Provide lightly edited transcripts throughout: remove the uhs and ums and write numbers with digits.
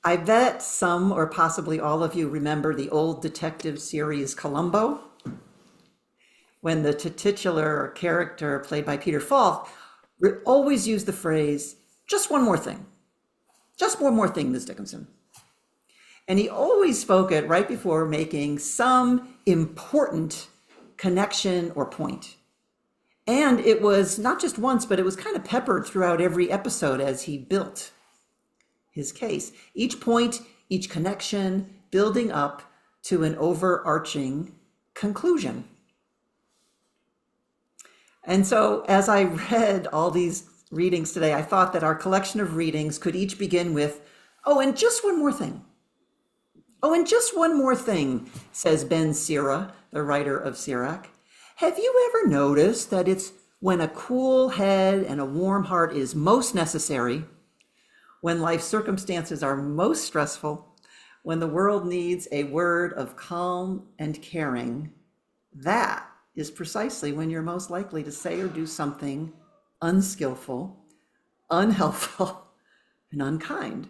I bet some or possibly all of you remember the old detective series Columbo, when the titular character played by Peter Falk always used the phrase, just one more thing. Just one more thing, Ms. Dickinson. And he always spoke it right before making some important connection or point. And it was not just once, but it was kind of peppered throughout every episode as he built his case. Each point, each connection, building up to an overarching conclusion. And so as I read all these readings today, I thought that our collection of readings could each begin with, oh, and just one more thing. Oh, and just one more thing, says Ben Sira, the writer of Sirach. Have you ever noticed that it's when a cool head and a warm heart is most necessary, when life circumstances are most stressful, when the world needs a word of calm and caring, that is precisely when you're most likely to say or do something unskillful, unhelpful, and unkind.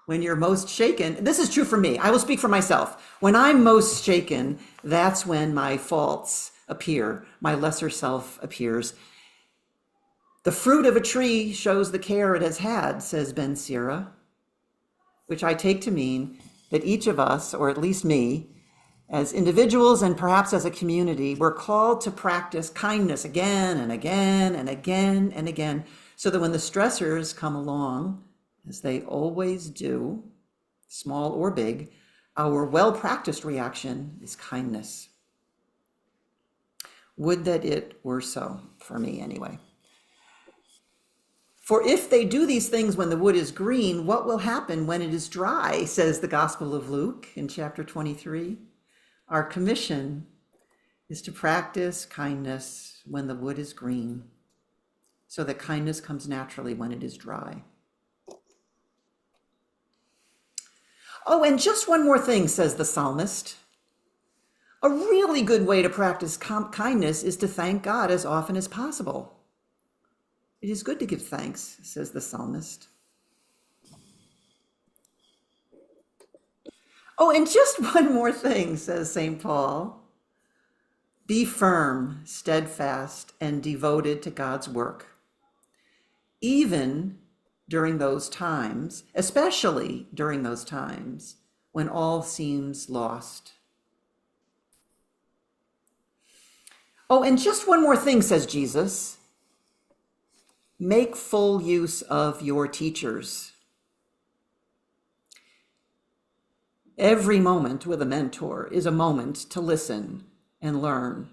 When you're most shaken, this is true for me, I will speak for myself. When I'm most shaken, that's when my faults appear, my lesser self appears. The fruit of a tree shows the care it has had, says Ben Sira, which I take to mean that each of us, or at least me, as individuals and perhaps as a community, we're called to practice kindness again and again and again and again, so that when the stressors come along, as they always do, small or big, our well-practiced reaction is kindness. Would that it were so, for me anyway. For if they do these things when the wood is green, what will happen when it is dry, says the Gospel of Luke in chapter 23. Our commission is to practice kindness when the wood is green, so that kindness comes naturally when it is dry. Oh, and just one more thing, says the psalmist. A really good way to practice kindness is to thank God as often as possible. It is good to give thanks, says the psalmist. Oh, and just one more thing, says St. Paul. Be firm, steadfast, and devoted to God's work, even during those times, especially during those times when all seems lost. Oh, and just one more thing, says Jesus. Make full use of your teachers. Every moment with a mentor is a moment to listen and learn.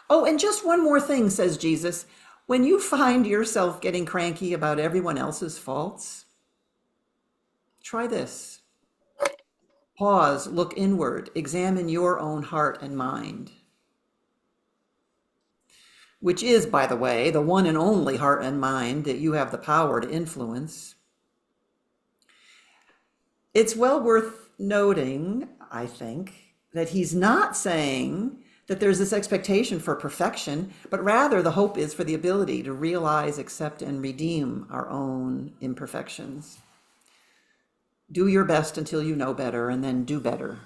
Oh, and just one more thing, says Jesus. When you find yourself getting cranky about everyone else's faults, try this. Pause, look inward, examine your own heart and mind, which is, by the way, the one and only heart and mind that you have the power to influence. It's well worth noting, I think, that he's not saying that there's this expectation for perfection, but rather the hope is for the ability to realize, accept, and redeem our own imperfections. Do your best until you know better, and then do better,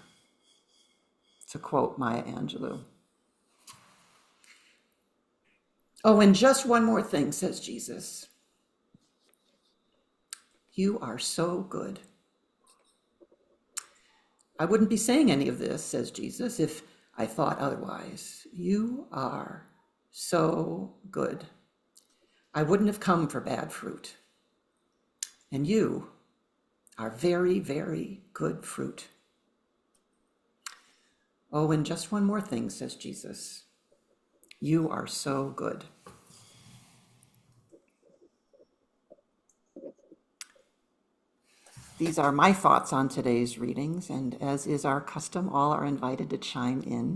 to quote Maya Angelou. Oh, and just one more thing, says Jesus. You are so good. I wouldn't be saying any of this, says Jesus, if I thought otherwise. You are so good. I wouldn't have come for bad fruit. And you are very, very good fruit. Oh, and just one more thing, says Jesus. You are so good. These are my thoughts on today's readings, and as is our custom, all are invited to chime in.